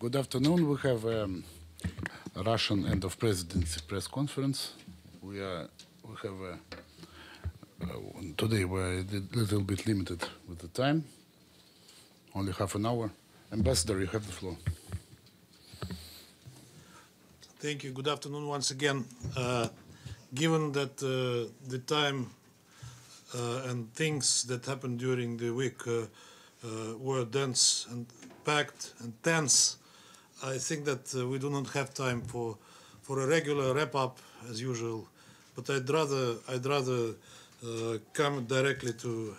Good afternoon. We have a Russian end of presidency press conference. Today we're a little bit limited with the time, only half an hour. Ambassador, you have the floor. Thank you. Good afternoon once again. Given that the time and things that happened during the week were dense and packed and tense, I think that we do not have time for a regular wrap-up as usual. But I'd rather come directly to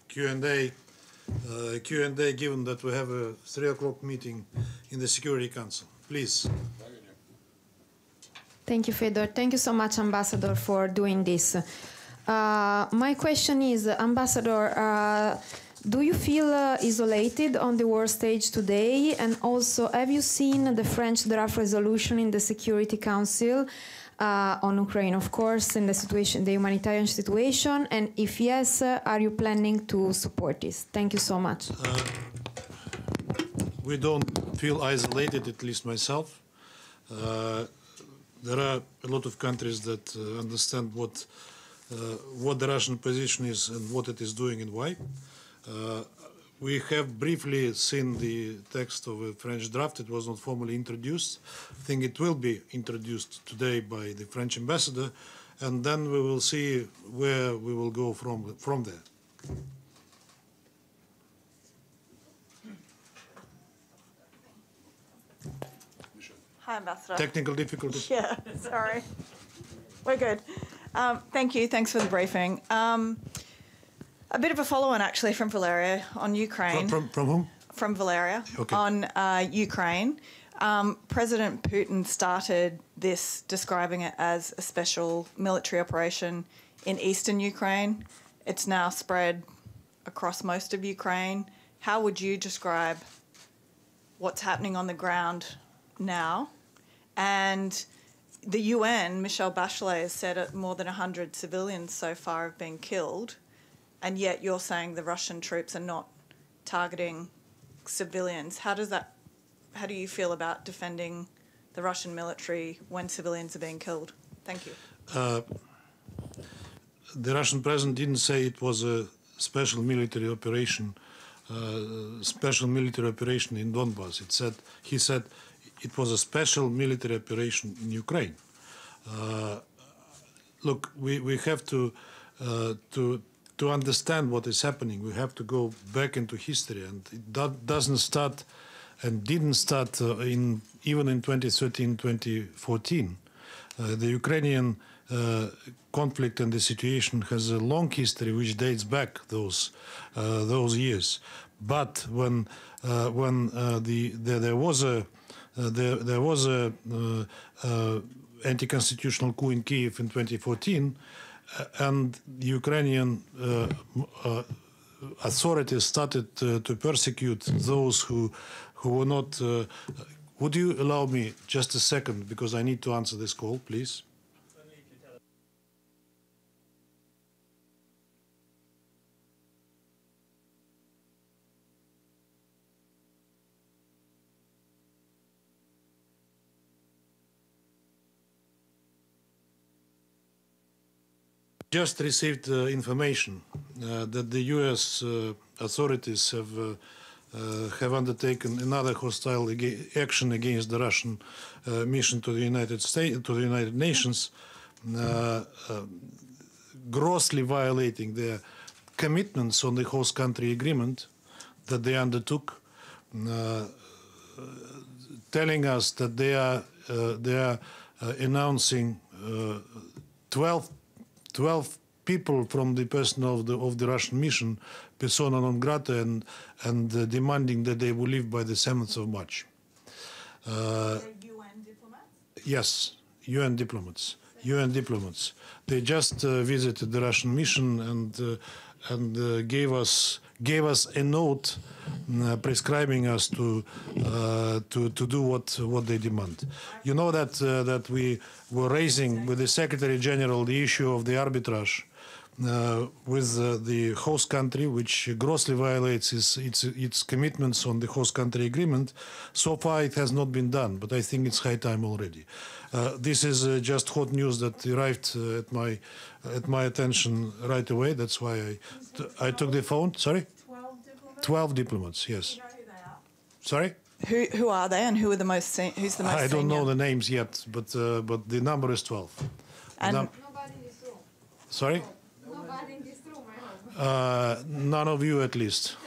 Q&A. Q&A, given that we have a 3 o'clock meeting in the Security Council. Please. Thank you, Fedor. Thank you so much, Ambassador, for doing this. My question is, Ambassador, do you feel isolated on the world stage today? And also, have you seen the French draft resolution in the Security Council on Ukraine, of course, in the situation, the humanitarian situation? And if yes, are you planning to support this? Thank you so much. We don't feel isolated, at least myself. There are a lot of countries that understand what the Russian position is and what it is doing and why. We have briefly seen the text of a French draft. It was not formally introduced. I think it will be introduced today by the French ambassador, and then we will see where we will go from there. Hi, Ambassador. Technical difficulties? Yeah, sorry. We're good. Thank you. Thanks for the briefing. A bit of a follow-on, actually, from Valeria on Ukraine. From whom? From Valeria. Okay. On Ukraine. President Putin started this describing it as a special military operation in eastern Ukraine. It's now spread across most of Ukraine. How would you describe what's happening on the ground now? And the UN, Michelle Bachelet, has said that more than 100 civilians so far have been killed, and yet you're saying the Russian troops are not targeting civilians. How do you feel about defending the Russian military when civilians are being killed? Thank you. The Russian president didn't say it was a special military operation, in Donbass. He said it was a special military operation in Ukraine. Look, we have to understand what is happening. We have to go back into history, and it doesn't start and didn't start even in 2013, 2014. The Ukrainian conflict and the situation has a long history which dates back those years. But when there was a anti-constitutional coup in Kiev in 2014, and the Ukrainian authorities started to persecute those who were not. Would you allow me just a second, because I need to answer this call, please? Just received information that the U.S. authorities have undertaken another hostile action against the Russian mission to the United Nations, grossly violating their commitments on the host country agreement that they undertook, telling us that they are announcing 12 people from the personnel of the Russian mission, persona-non-grata, and demanding that they will leave by the 7th of March. UN diplomats? Yes, UN diplomats. UN diplomats. They just visited the Russian mission and gave us a note prescribing us to do what they demand. You know that we were raising with the Secretary General the issue of the arbitrage the host country, which grossly violates its commitments on the host country agreement. So far, it has not been done, but I think it's high time already. This is just hot news that arrived at my attention right away. That's why I took the phone. Sorry? 12 diplomats? 12 diplomats, yes. Do you know who they are? Sorry? Who are they, and who's the most I don't know the names yet, but the number is 12. And Nobody in this room. Sorry? Nobody in this room, I hope. None of you, at least.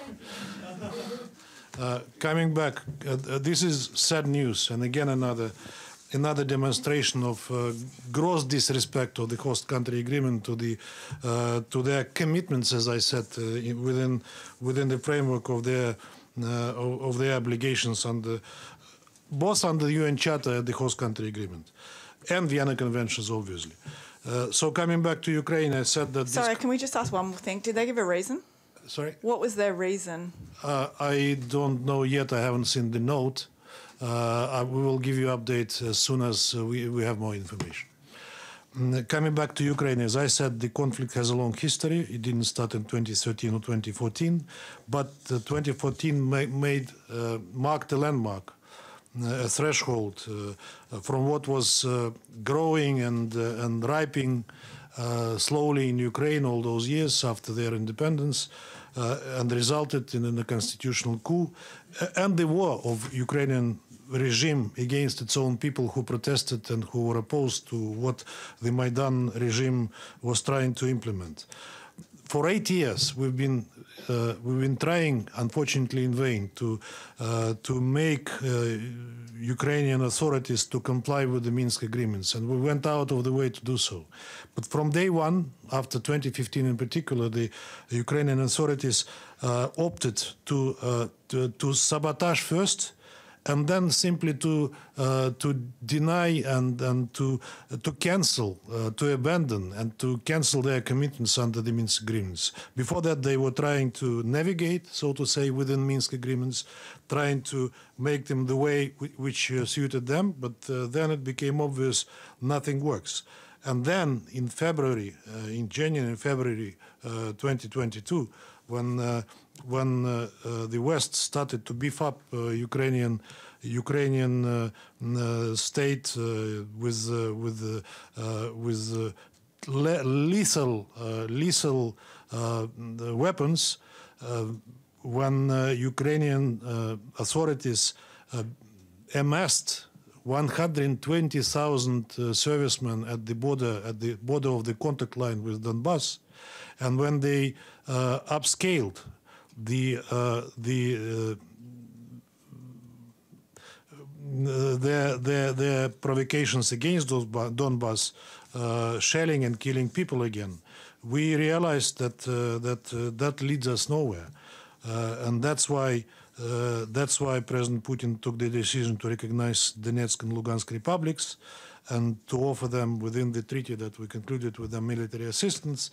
Coming back, this is sad news, and again another demonstration of gross disrespect of the host country agreement to their commitments, as I said, within the framework of their obligations both under the UN Charter and the host country agreement, and Vienna Conventions, obviously. So coming back to Ukraine, I said that. sorry, can we just ask one more thing? Did they give a reason? Sorry? What was their reason? I don't know yet. I haven't seen the note. We will give you update as soon as we have more information. Coming back to Ukraine, as I said, the conflict has a long history. It didn't start in 2013 or 2014, but 2014 marked a landmark, a threshold from what was growing and ripening slowly in Ukraine all those years after their independence, and resulted in a constitutional coup and the war of Ukrainian regime against its own people who protested and who were opposed to what the Maidan regime was trying to implement. For 8 years, we've been trying, unfortunately in vain, to make Ukrainian authorities to comply with the Minsk agreements, and we went out of the way to do so. But from day one, after 2015 in particular, the Ukrainian authorities opted to sabotage first, and then simply to deny and to cancel, to abandon and to cancel their commitments under the Minsk agreements. Before that, they were trying to navigate, so to say, within Minsk agreements, trying to make them the way which suited them, but then it became obvious nothing works. And then in February, in January and February 2022, when the West started to beef up Ukrainian state with lethal weapons, when Ukrainian authorities amassed 120,000 servicemen at the border of the contact line with Donbass, and when they upscaled their provocations against Donbass, shelling and killing people again, we realized that that leads us nowhere, and that's why President Putin took the decision to recognize Donetsk and Lugansk republics and to offer them within the treaty that we concluded with them military assistance.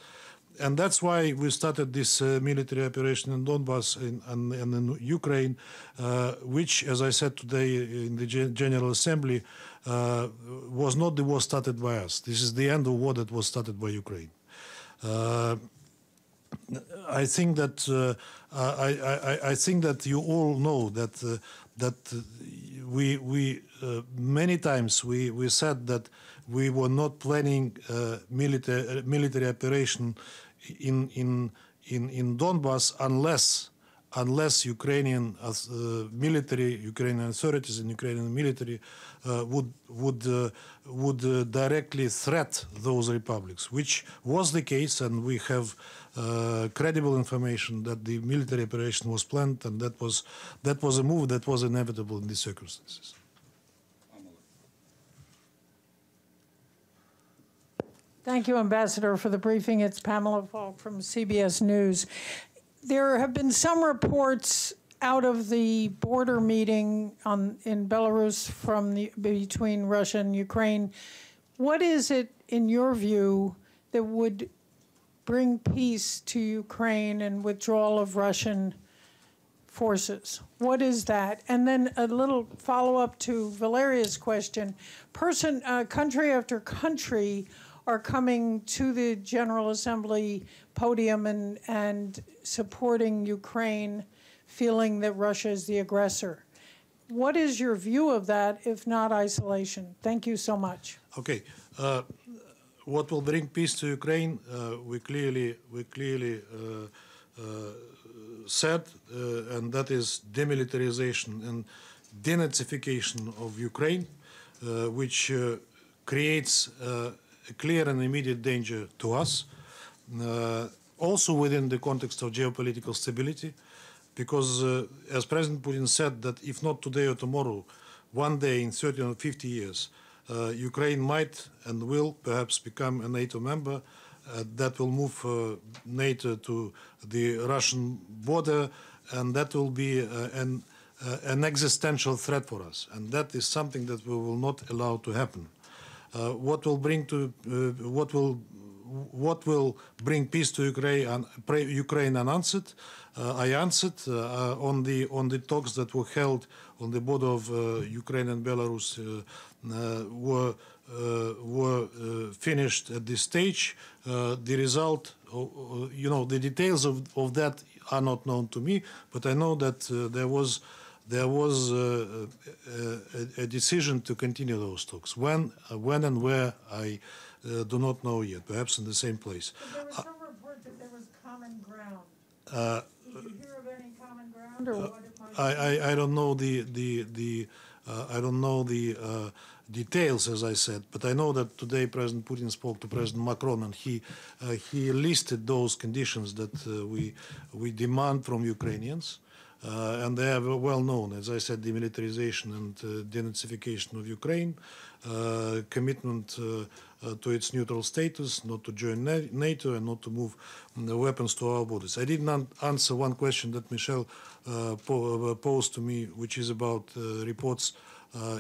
And that's why we started this military operation in Donbass and in Ukraine, which, as I said today in the General Assembly, was not the war started by us. This is the end of war that was started by Ukraine. I think that I think that you all know that we many times we said that we were not planning military operation in Donbass unless Ukrainian Ukrainian authorities and Ukrainian military would directly threat those republics, which was the case, and we have credible information that the military operation was planned, and that was a move that was inevitable in these circumstances. Thank you, Ambassador, for the briefing. It's Pamela Falk from CBS News. There have been some reports out of the border meeting in Belarus between Russia and Ukraine. What is it, in your view, that would bring peace to Ukraine and withdrawal of Russian forces? What is that? And then a little follow-up to Valeria's question. Country after country are coming to the General Assembly podium and supporting Ukraine, feeling that Russia is the aggressor. What is your view of that, if not isolation? Thank you so much. Okay. What will bring peace to Ukraine? We clearly said, and that is demilitarization and de-nazification of Ukraine, which creates a clear and immediate danger to us, also within the context of geopolitical stability, because as President Putin said, that if not today or tomorrow, one day in 30 or 50 years, Ukraine might and will perhaps become a NATO member. That will move NATO to the Russian border, and that will be an existential threat for us. And that is something that we will not allow to happen. What will bring peace to Ukraine unanswered? I answered on the talks that were held on the border of Ukraine and Belarus were finished at this stage. The result, the details of that are not known to me, but I know that there was a decision to continue those talks. When and where, I do not know yet. Perhaps in the same place. There was some report that there was common ground. Did you hear of any common ground, or what it might be? I don't know I don't know the details, as I said, but I know that today President Putin spoke to President Macron, and he listed those conditions that we demand from Ukrainians, and they are well known. As I said, demilitarization and denazification of Ukraine, commitment to its neutral status, not to join NATO, and not to move weapons to our borders. I didn't answer one question that Michelle posed to me, which is about reports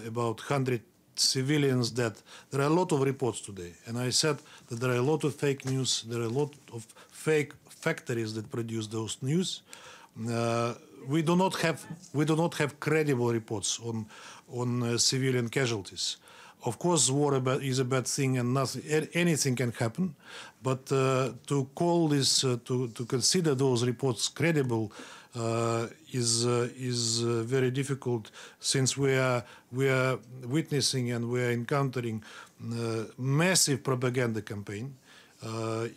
about 100 civilians dead. There are a lot of reports today, and I said that there are a lot of fake news. There are a lot of fake factories that produce those news. We do not have credible reports on civilian casualties. Of course, war is a bad thing, and anything can happen. But to call this, to consider those reports credible, is very difficult, since we are witnessing and we are encountering massive propaganda campaign.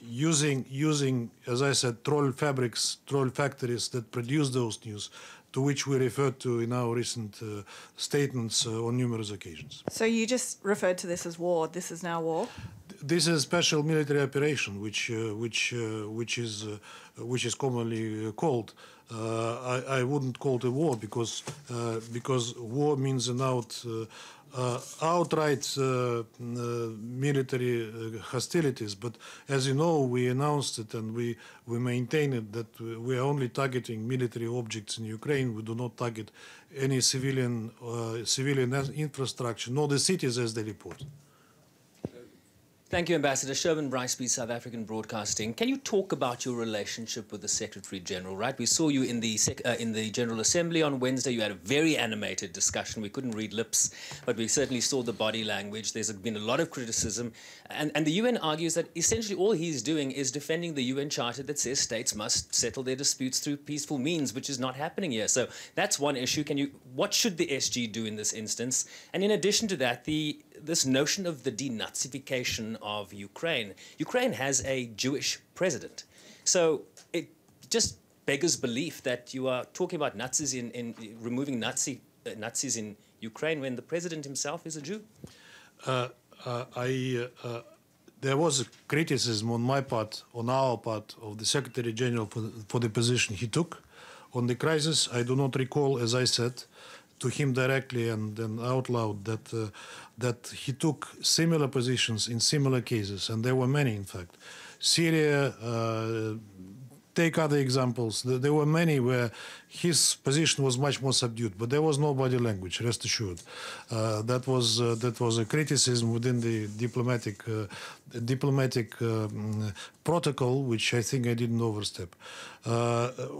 Using, as I said, troll factories that produce those news, to which we referred to in our recent statements on numerous occasions. So you just referred to this as war. This is now war? This is a special military operation, which is commonly called. I wouldn't call it a war, because war means an outright military hostilities. But as you know, we announced it and we maintain it, that we are only targeting military objects in Ukraine. We do not target any civilian infrastructure, nor the cities as they report. Thank you, Ambassador. Sherman Briceby, South African Broadcasting. Can you talk about your relationship with the Secretary General, right? We saw you in the General Assembly on Wednesday. You had a very animated discussion. We couldn't read lips, but we certainly saw the body language. There's been a lot of criticism. And the UN argues that essentially all he's doing is defending the UN Charter that says states must settle their disputes through peaceful means, which is not happening here. So that's one issue. What should the SG do in this instance? And in addition to that, this notion of the denazification of Ukraine. Ukraine has a Jewish president. So it just beggars belief that you are talking about Nazis in removing Nazis in Ukraine when the president himself is a Jew. There was a criticism on my part, on our part, of the Secretary General for the position he took on the crisis. I do not recall, as I said to him directly and out loud, that he took similar positions in similar cases, and there were many, in fact. Syria, take other examples. There were many where his position was much more subdued, but there was no body language, rest assured. That was a criticism within the diplomatic protocol, which I think I didn't overstep.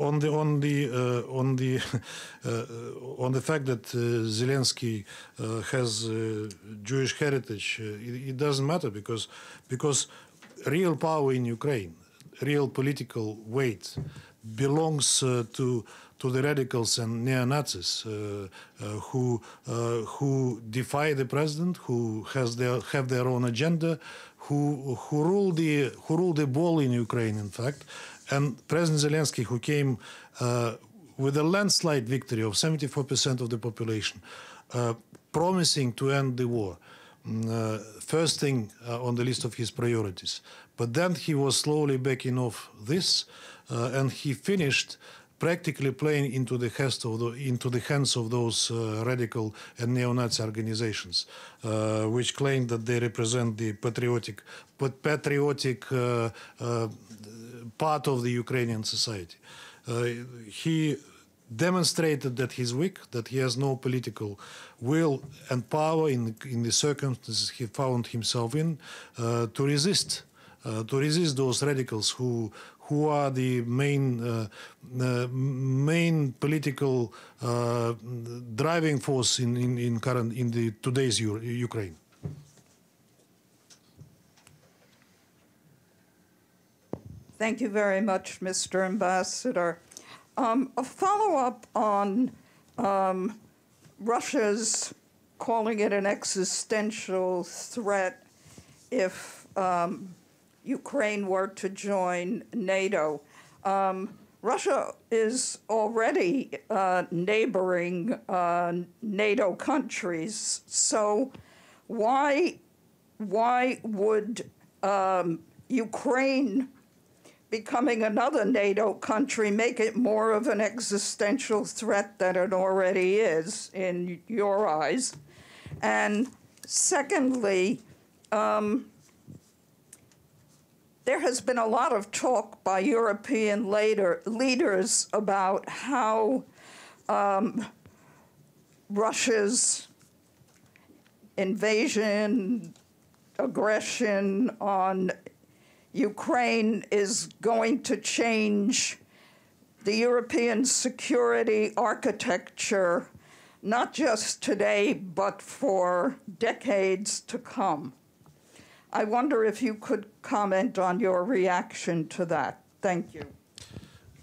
On the fact that Zelensky has Jewish heritage, it doesn't matter because real power in Ukraine, real political weight, belongs to the radicals and neo-Nazis who defy the president, who have their own agenda, who rule the ball in Ukraine, in fact. And President Zelensky, who came with a landslide victory of 74% of the population, promising to end the war, first thing on the list of his priorities. But then he was slowly backing off this, and he finished practically playing into the hands of those radical and neo-Nazi organizations, which claim that they represent the patriotic part of the Ukrainian society. He demonstrated that he's weak, that he has no political will and power in the circumstances he found himself in to resist those radicals who are the main political driving force in today's Ukraine. Thank you very much, Mr. Ambassador. A follow-up on Russia's calling it an existential threat if Ukraine were to join NATO. Russia is already neighboring NATO countries, so why would Ukraine becoming another NATO country make it more of an existential threat than it already is in your eyes? And secondly, there has been a lot of talk by European leaders about how Russia's invasion, aggression on Ukraine is going to change the European security architecture, not just today, but for decades to come. I wonder if you could comment on your reaction to that. Thank you.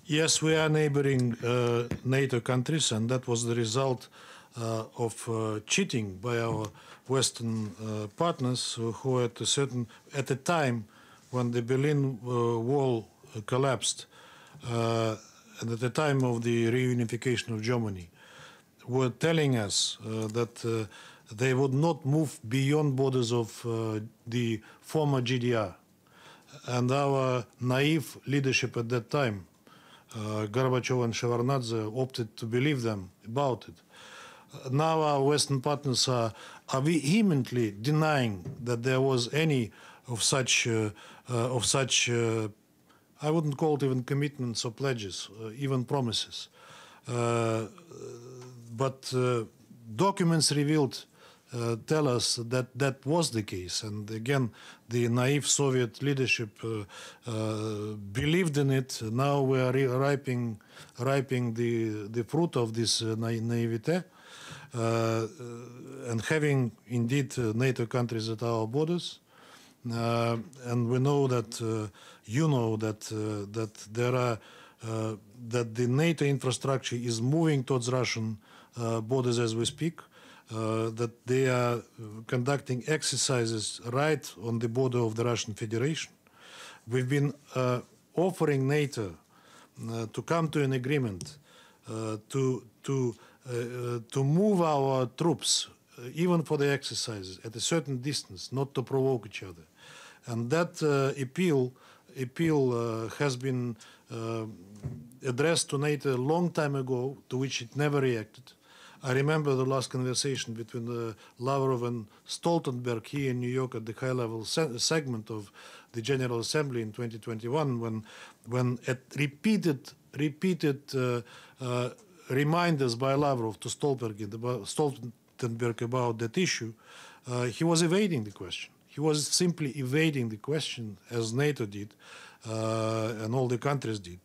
Yes, we are neighboring NATO countries, and that was the result of cheating by our Western partners who at a time when the Berlin Wall collapsed, and at the time of the reunification of Germany, were telling us that they would not move beyond borders of the former GDR. And our naive leadership at that time, Gorbachev and Shevardnadze, opted to believe them about it. Now our Western partners are vehemently denying that there was any of such, I wouldn't call it even commitments or pledges, even promises. But documents revealed tell us that that was the case. And again, the naive Soviet leadership believed in it. Now we are ripening the fruit of this naivete. And having indeed NATO countries at our borders. And we know that, you know that there are that the NATO infrastructure is moving towards Russian borders as we speak. That they are conducting exercises right on the border of the Russian Federation. We've been offering NATO to come to an agreement to move our troops, even for the exercises, at a certain distance, not to provoke each other. And that appeal has been addressed to NATO a long time ago, to which it never reacted. I remember the last conversation between Lavrov and Stoltenberg here in New York at the high-level segment of the General Assembly in 2021, when at repeated reminders by Lavrov to Stoltenberg about that issue, he was evading the question. He was simply evading the question, as NATO did, and all the countries did.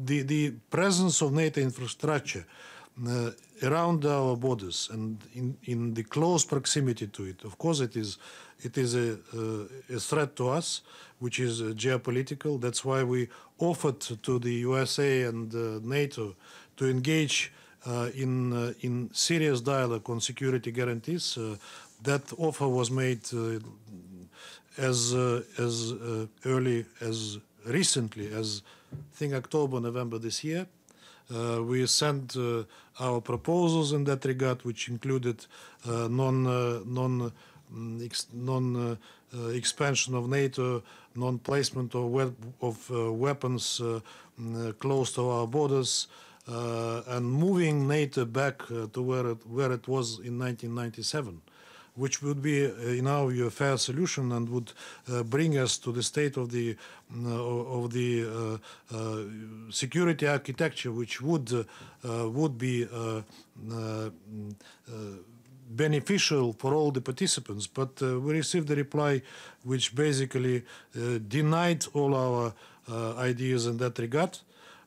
The presence of NATO infrastructure around our borders and in the close proximity to it, of course, it is a threat to us, which is geopolitical. That's why we offered to the USA and NATO to engage in serious dialogue on security guarantees. That offer was made as early as recently as I think October, November this year. We sent our proposals in that regard, which included non-expansion of NATO, non-placement of weapons close to our borders, and moving NATO back to where it was in 1997, which would be, in our view, a fair solution and would bring us to the state of the security architecture, which would be beneficial for all the participants. But we received a reply which basically denied all our ideas in that regard.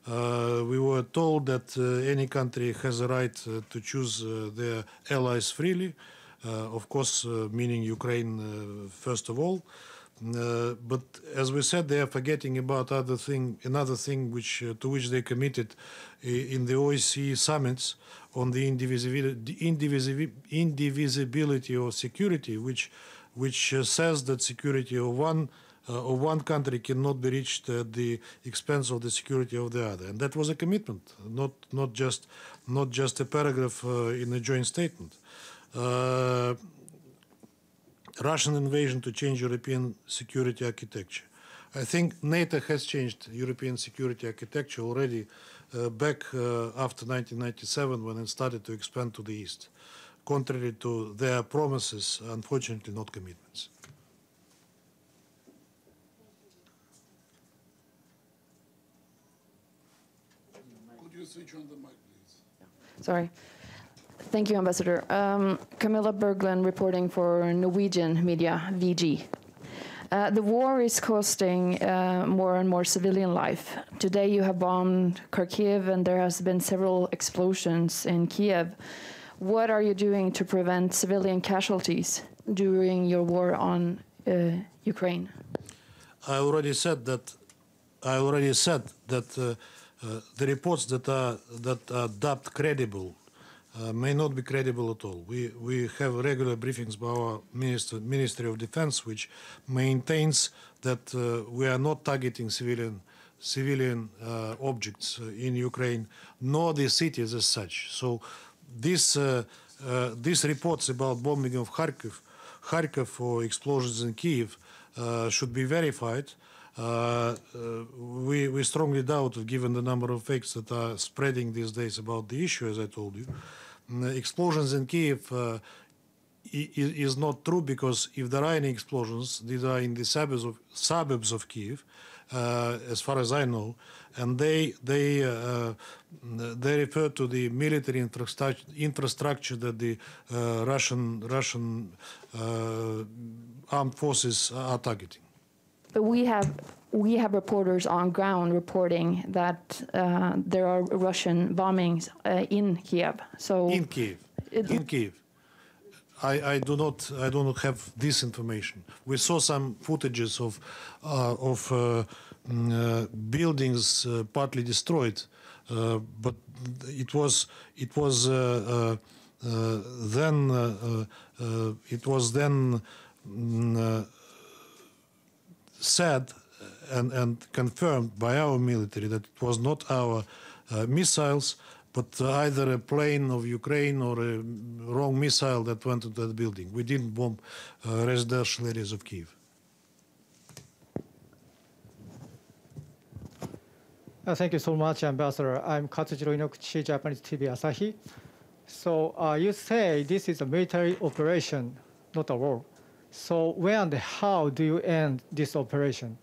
We were told that any country has a right to choose their allies freely. Of course, meaning Ukraine first of all. But as we said, they are forgetting about another thing to which they committed in the OSCE summits on the indivisibility of security, which says that security of one country cannot be reached at the expense of the security of the other, and that was a commitment, not just a paragraph in a joint statement. Russian invasion to change European security architecture. I think NATO has changed European security architecture already back after 1997 when it started to expand to the east, contrary to their promises, unfortunately not commitments. Could you switch on the mic, please? Sorry. Thank you, Ambassador. Camilla Berglund reporting for Norwegian media, VG. The war is costing more and more civilian life. Today you have bombed Kharkiv and there has been several explosions in Kiev. What are you doing to prevent civilian casualties during your war on Ukraine? I already said that the reports that are dubbed credible may not be credible at all. We have regular briefings by our Ministry of Defense, which maintains that we are not targeting civilian objects in Ukraine, nor the cities as such. So these reports about bombing of Kharkiv or explosions in Kiev should be verified. We strongly doubt, given the number of fakes that are spreading these days about the issue, as I told you. Explosions in Kiev is not true, because if there are any explosions, these are in the suburbs of Kiev, as far as I know, and they refer to the military infrastructure that the Russian armed forces are targeting. But we have reporters on ground reporting that there are Russian bombings in Kiev. So in Kiev, I do not have this information. We saw some footages of buildings partly destroyed, but it was then said and confirmed by our military that it was not our missiles, but either a plane of Ukraine or a wrong missile that went into that building. We didn't bomb residential areas of Kiev. Thank you so much, Ambassador. I'm Katsujiro Inoguchi, Japanese TV Asahi. So you say this is a military operation, not a war. So when and how do you end this operation?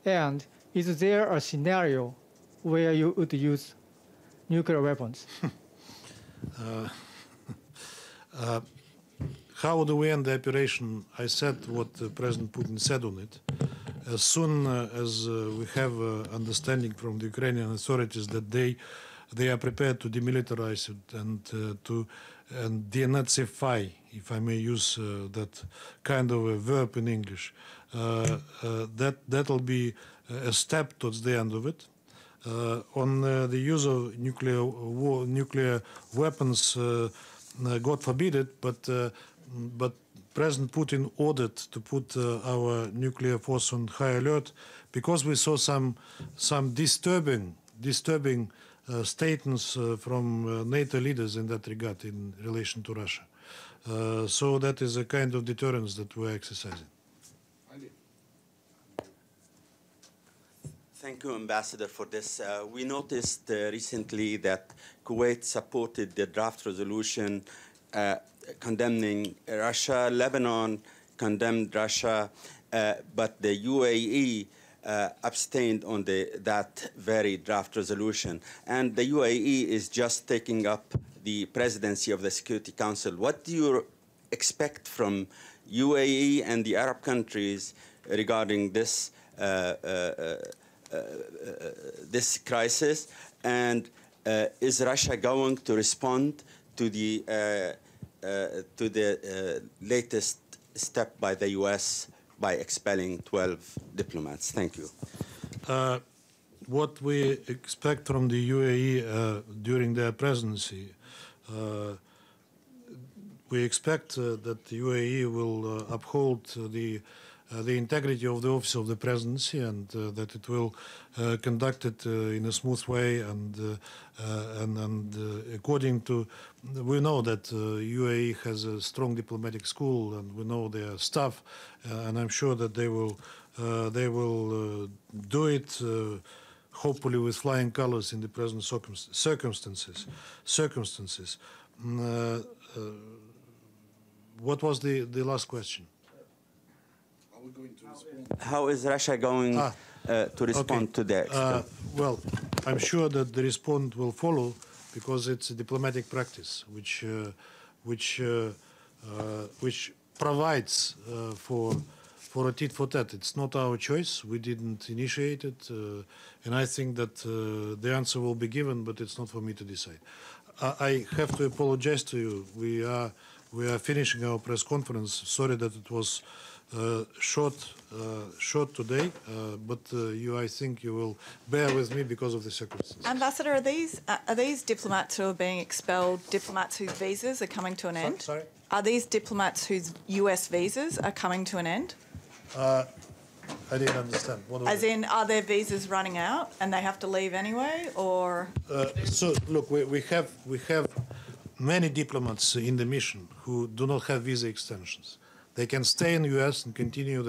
And is there a scenario where you would use nuclear weapons? How do we end the operation? I said what President Putin said on it. As soon as we have understanding from the Ukrainian authorities that they are prepared to demilitarize it and to de-nazify, if I may use that kind of a verb in English, that'll be a step towards the end of it. On the use of nuclear weapons, God forbid it, but President Putin ordered to put our nuclear force on high alert because we saw some disturbing statements from NATO leaders in that regard in relation to Russia. So that is a kind of deterrence that we're exercising. Thank you, Ambassador, for this. We noticed recently that Kuwait supported the draft resolution condemning Russia. Lebanon condemned Russia, but the UAE abstained on that very draft resolution. And the UAE is just taking up the presidency of the Security Council. What do you expect from UAE and the Arab countries regarding this this crisis? And is Russia going to respond to the latest step by the U.S. by expelling 12 diplomats? Thank you. What we expect from the UAE during their presidency, we expect that the UAE will uphold the integrity of the office of the presidency and that it will conduct it in a smooth way and according to, we know that UAE has a strong diplomatic school and we know their staff and I'm sure that they will do it hopefully with flying colors in the present circumstances. What was the last question? How is Russia going to respond to that? Well, I'm sure that the response will follow because it's a diplomatic practice which provides for a tit for tat. It's not our choice. We didn't initiate it, and I think that the answer will be given, but it's not for me to decide. I have to apologize to you. We are finishing our press conference. Sorry that it was short today, but I think you will bear with me because of the circumstances. Ambassador, are these diplomats who are being expelled diplomats whose visas are coming to an end? Sorry? Are these diplomats whose US visas are coming to an end? I didn't understand. As in, are their visas running out and they have to leave anyway, or? So look, we have many diplomats in the mission who do not have visa extensions. They can stay in the U.S. and continue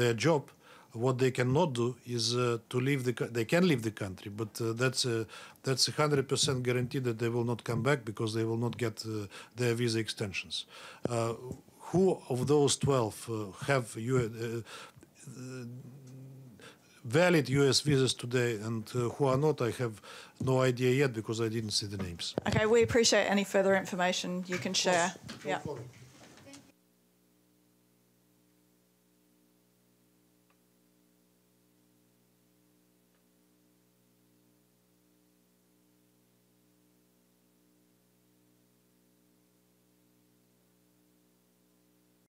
their job. What they cannot do is to leave they can leave the country, but that's 100% guarantee that they will not come back because they will not get their visa extensions. Who of those 12 have valid U.S. visas today and who are not, I have no idea yet because I didn't see the names. Okay, we appreciate any further information you can share. Yeah.